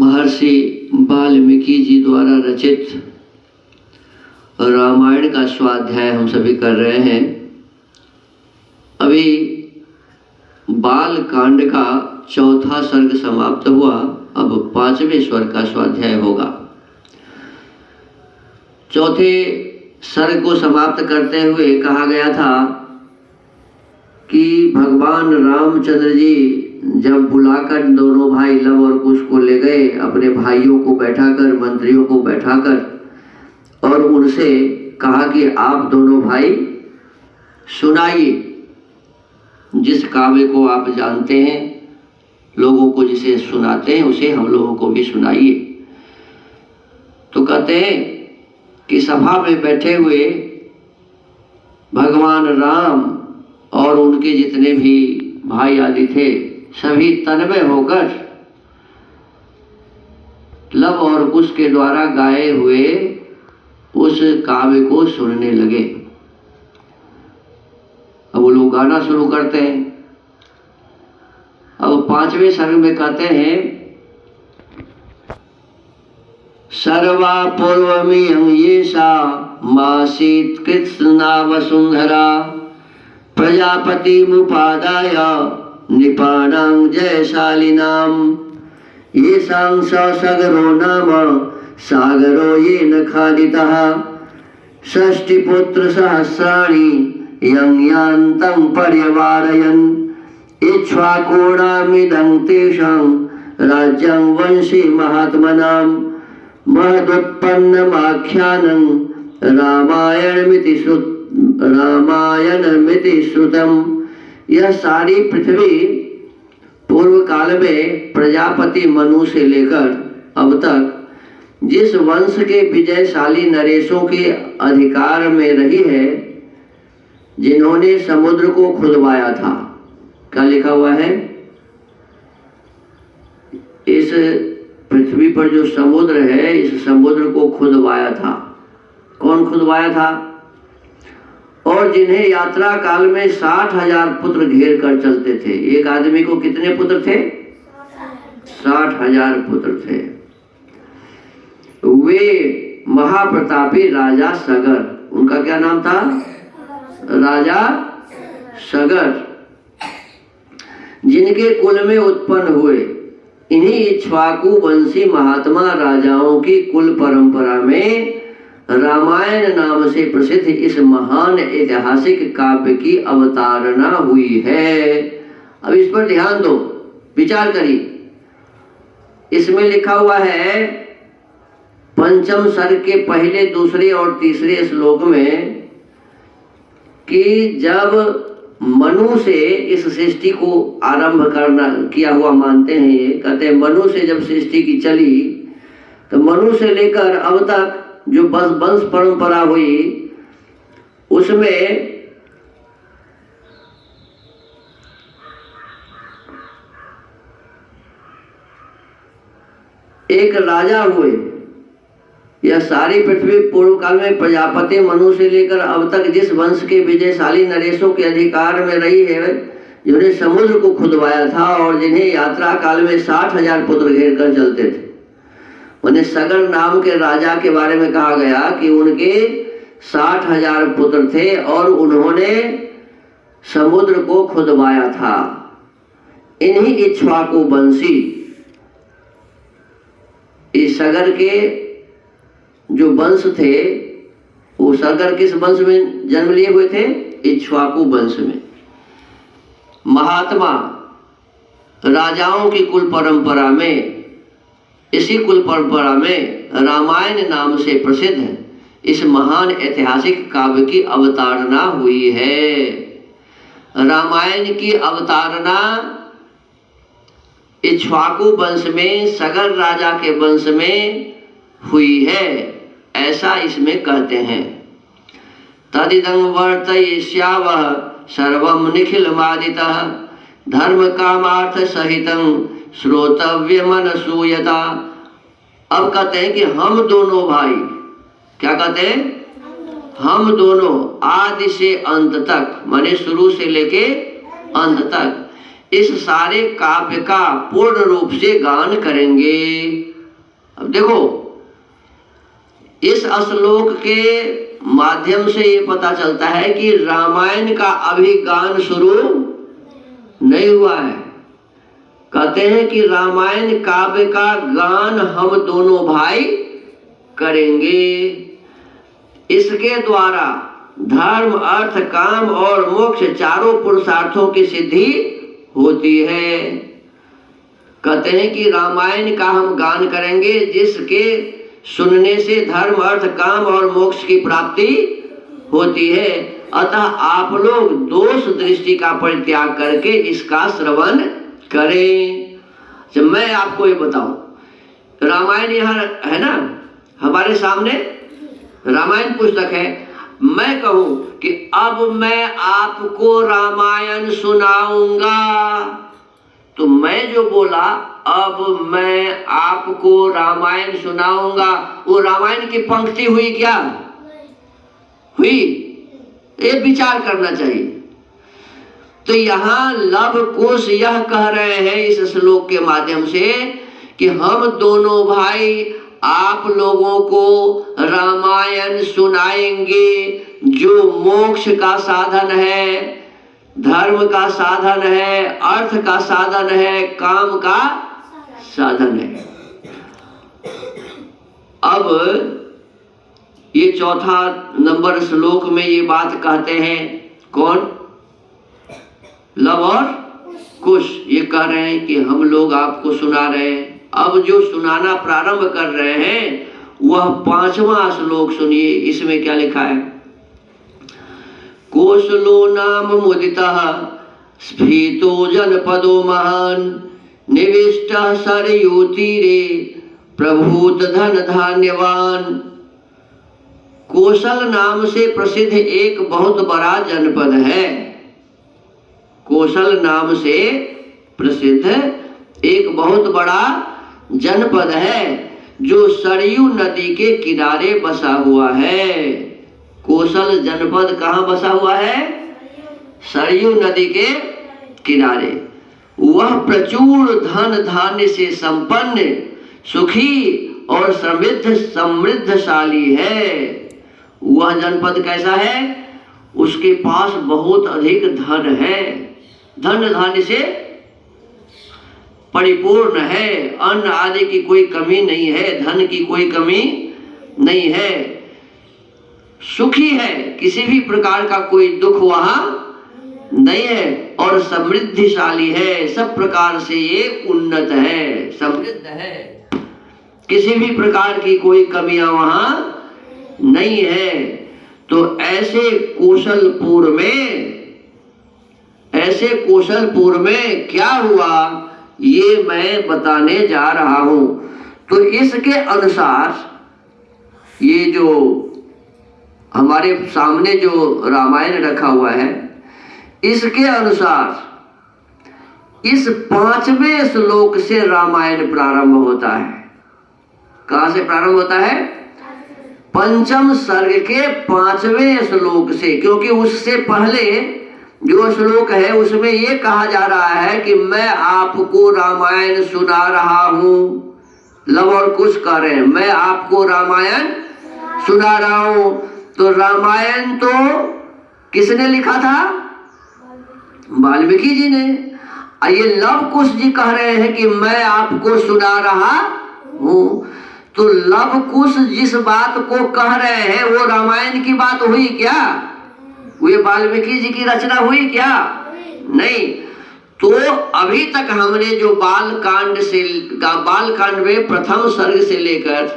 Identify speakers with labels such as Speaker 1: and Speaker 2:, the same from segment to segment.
Speaker 1: महर्षि वाल्मीकि जी द्वारा रचित रामायण का स्वाध्याय हम सभी कर रहे हैं। अभी बाल कांड का चौथा सर्ग समाप्त हुआ, अब 5वें स्वर्ग का स्वाध्याय होगा। चौथे सर्ग को समाप्त करते हुए कहा गया था कि भगवान रामचंद्र जी जब बुलाकर दोनों भाई लव और कुश को ले गए, अपने भाइयों को बैठाकर, मंत्रियों को बैठाकर, और उनसे कहा कि आप दोनों भाई सुनाइए जिस काव्य को आप जानते हैं, लोगों को जिसे सुनाते हैं उसे हम लोगों को भी सुनाइए। तो कहते हैं कि सभा में बैठे हुए भगवान राम और उनके जितने भी भाई आदि थे, सभी तन्मय होकर लव और कुश के द्वारा गाए हुए उस काव्य को सुनने लगे। अब वो लोग गाना शुरू करते हैं। अब 5वें सर्ग में कहते हैं, सर्वा पूर्वमियं येषा मासीत् कृत्स्ना वसुंधरा प्रजापति मुपादाय नृपाणां जयशालिनां येषां सगरो नाम सागरो येन खादितः षष्टिपुत्र सहस्राणि यं यान्तं पर्यवारयन् इक्ष्वाकुणामिदं तेषां राज्यं वंशे महात्मनां महदुत्पन्नमाख्यानं रामायणमिति श्रुतम्। यह सारी पृथ्वी पूर्व काल में प्रजापति मनु से लेकर अब तक जिस वंश के विजयशाली नरेशों के अधिकार में रही है, जिन्होंने समुद्र को खुदवाया था। क्या लिखा हुआ है? इस पृथ्वी पर जो समुद्र है, इस समुद्र को खुदवाया था। कौन खुदवाया था? और जिन्हें यात्रा काल में 60,000 पुत्र घेर कर चलते थे। एक आदमी को कितने पुत्र थे? 60,000 पुत्र थे। वे महाप्रतापी राजा सगर, उनका क्या नाम था? राजा सगर, जिनके कुल में उत्पन्न हुए। इन्हीं इक्ष्वाकु वंशी महात्मा राजाओं की कुल परंपरा में रामायण नाम से प्रसिद्ध इस महान ऐतिहासिक काव्य की अवतारणा हुई है। अब इस पर ध्यान दो, विचार करिए। इसमें लिखा हुआ है 5वें सर्ग के पहले, दूसरे और तीसरे श्लोक में कि जब मनु से इस सृष्टि को आरंभ किया हुआ मानते हैं ये, कहते हैं मनु से जब सृष्टि की चली तो मनु से लेकर अब तक जो वंश परंपरा हुई उसमें एक राजा हुए। यह सारी पृथ्वी पूर्व काल में प्रजापति मनु से लेकर अब तक जिस वंश के विजयशाली नरेशों के अधिकार में रही है, जिन्हें समुद्र को खुदवाया था और जिन्हें यात्रा काल में 60,000 पुत्र घेर कर चलते थे। उन्हें सगर नाम के राजा के बारे में कहा गया कि उनके 60,000 पुत्र थे और उन्होंने समुद्र को खुदवाया था। इन्हीं इक्ष्वाकु वंशी, इस सगर के जो वंश थे, वो सगर किस वंश में जन्म लिए हुए थे? इक्ष्वाकु वंश में। महात्मा राजाओं की कुल परंपरा में, इसी कुल परंपरा में रामायण नाम से प्रसिद्ध इस महान ऐतिहासिक काव्य की अवतारणा हुई है। रामायण की अवतारणा इक्ष्वाकु वंश में, सगर राजा के वंश में हुई है, ऐसा इसमें कहते हैं। तदिदं वर्तयिष्यावः सर्वं निखिलमादितः धर्म कामार्थ सहितं श्रोतव्यमनसूयता। अब कहते हैं कि हम दोनों भाई, क्या कहते हैं? हम दोनों आदि से अंत तक, माने शुरू से लेके अंत तक इस सारे काव्य का पूर्ण रूप से गान करेंगे। अब देखो, इस श्लोक के माध्यम से ये पता चलता है कि रामायण का अभी गान शुरू नहीं हुआ है। कहते हैं कि रामायण काव्य का गान हम दोनों भाई करेंगे। इसके द्वारा धर्म, अर्थ, काम और मोक्ष चारों पुरुषार्थों की सिद्धि होती है। कहते हैं कि रामायण का हम गान करेंगे जिसके सुनने से धर्म, अर्थ, काम और मोक्ष की प्राप्ति होती है। अतः आप लोग दोष दृष्टि का परित्याग करके इसका श्रवण करें। जब मैं आपको ये बताऊं, रामायण यहाँ है ना हमारे सामने, रामायण पुस्तक है। मैं कहूं कि अब मैं आपको रामायण सुनाऊंगा, तो मैं जो बोला अब मैं आपको रामायण सुनाऊंगा, वो रामायण की पंक्ति हुई क्या? हुई? ये विचार करना चाहिए। तो यहाँ लव कुश यह कह रहे हैं इस श्लोक के माध्यम से कि हम दोनों भाई आप लोगों को रामायण सुनाएंगे, जो मोक्ष का साधन है, धर्म का साधन है, अर्थ का साधन है, काम का साधन है। अब ये चौथा नंबर श्लोक में ये बात कहते हैं कौन? लव और कुश ये कह रहे हैं कि हम लोग आपको सुना रहे हैं। अब जो सुनाना प्रारंभ कर रहे हैं वह 5वां श्लोक सुनिए। इसमें क्या लिखा है? कोसलो नाम मुदितः स्फीतो जनपदो महान निविष्टः सरयू तीरे प्रभूत धन धान्यवान। कोसल नाम से प्रसिद्ध एक बहुत बड़ा जनपद है। कोसल नाम से प्रसिद्ध एक बहुत बड़ा जनपद है जो सरयू नदी के किनारे बसा हुआ है। कोसल जनपद कहाँ बसा हुआ है? सरयू नदी के किनारे। वह प्रचुर धन धान्य से संपन्न, सुखी और समृद्धशाली है। वह जनपद कैसा है? उसके पास बहुत अधिक धन है, धन धान्य से परिपूर्ण है, अन्न आदि की कोई कमी नहीं है, धन की कोई कमी नहीं है, सुखी है, किसी भी प्रकार का कोई दुख वहां नहीं है और समृद्धिशाली है। सब प्रकार से ये उन्नत है, समृद्ध है, किसी भी प्रकार की कोई कमियां वहां नहीं है। तो ऐसे कोशलपुर में क्या हुआ ये मैं बताने जा रहा हूं। तो इसके अनुसार ये जो हमारे सामने जो रामायण रखा हुआ है, इसके अनुसार इस 5वें श्लोक से रामायण प्रारंभ होता है। कहां से प्रारंभ होता है? पंचम सर्ग के 5वें श्लोक से, क्योंकि उससे पहले जो श्लोक है उसमें ये कहा जा रहा है कि मैं आपको रामायण सुना रहा हूं। लव और कुश कह रहे हैं मैं आपको रामायण सुना रहा हूं। तो रामायण तो किसने लिखा था? वाल्मीकि जी ने। ये लव कुश जी कह रहे हैं कि मैं आपको सुना रहा हूं। तो लव कुश जिस बात को कह रहे हैं वो रामायण की बात हुई क्या? वे वाल्मीकि जी की रचना हुई क्या? नहीं। तो अभी तक हमने जो बालकांड में प्रथम सर्ग से लेकर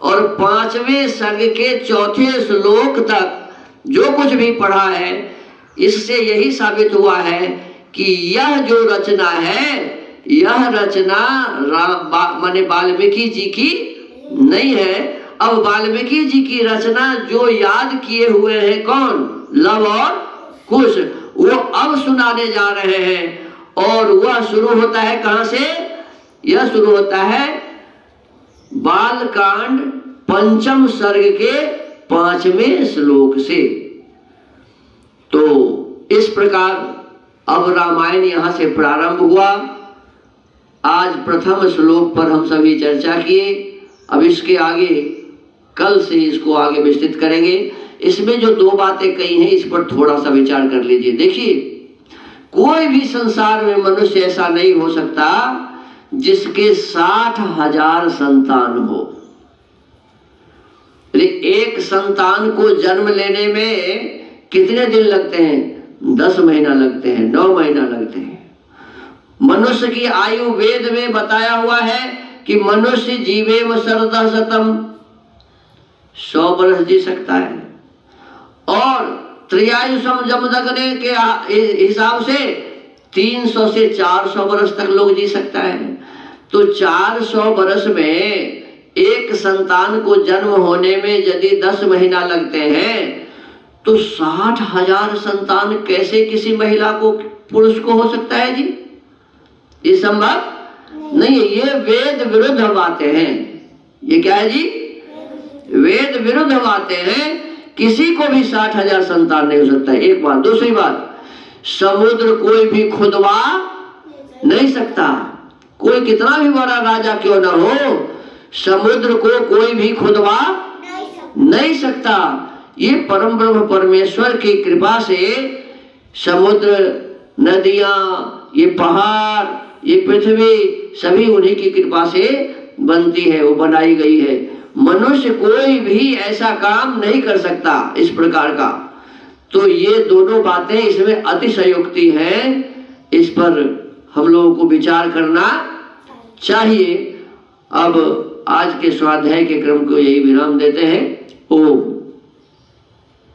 Speaker 1: और 5वें सर्ग के चौथे श्लोक तक जो कुछ भी पढ़ा है, इससे यही साबित हुआ है कि यह जो रचना है, यह रचना माने वाल्मीकि जी की नहीं है। अब वाल्मीकि जी की रचना जो याद किए हुए हैं कौन? लव और कुश, वो अब सुनाने जा रहे हैं। और वह शुरू होता है कहां से? यह शुरू होता है बालकांड पंचम सर्ग के 5वें श्लोक से। तो इस प्रकार अब रामायण यहां से प्रारंभ हुआ। आज प्रथम श्लोक पर हम सभी चर्चा किए। अब इसके आगे कल से इसको आगे विस्तृत करेंगे। इसमें जो 2 बातें कही हैं इस पर थोड़ा सा विचार कर लीजिए। देखिए, कोई भी संसार में मनुष्य ऐसा नहीं हो सकता जिसके 60,000 संतान हो। एक संतान को जन्म लेने में कितने दिन लगते हैं? 10 महीना लगते हैं, 9 महीना लगते हैं। मनुष्य की आयु वेद में बताया हुआ है कि मनुष्य जीवेम शरदः शतम्, 100 वर्ष जी सकता है। और त्रियायुषम जमदग्नि के हिसाब से 300 से 400 वर्ष तक लोग जी सकता है। तो 400 वर्ष में एक संतान को जन्म होने में यदि 10 महीना लगते हैं तो 60,000 संतान कैसे किसी महिला को, पुरुष को हो सकता है जी? ये संभव नहीं है। ये वेद विरुद्ध बातें हैं। ये क्या है जी? वेद विरुद्ध बातें हैं। किसी को भी 60,000 संतान नहीं हो सकता। एक बात। दूसरी बात, समुद्र कोई भी खुदवा नहीं सकता। कोई कितना भी बड़ा राजा क्यों न हो, समुद्र को कोई भी खुदवा नहीं सकता। ये परम ब्रह्म परमेश्वर की कृपा से समुद्र, नदियां, ये पहाड़, ये पृथ्वी सभी उन्हीं की कृपा से बनती है, वो बनाई गई है। मनुष्य कोई भी ऐसा काम नहीं कर सकता इस प्रकार का। तो ये दोनों बातें इसमें अतिशयोक्ति हैं। इस पर हम लोगों को विचार करना चाहिए। अब आज के स्वाध्याय के क्रम को यही विराम देते हैं। ओम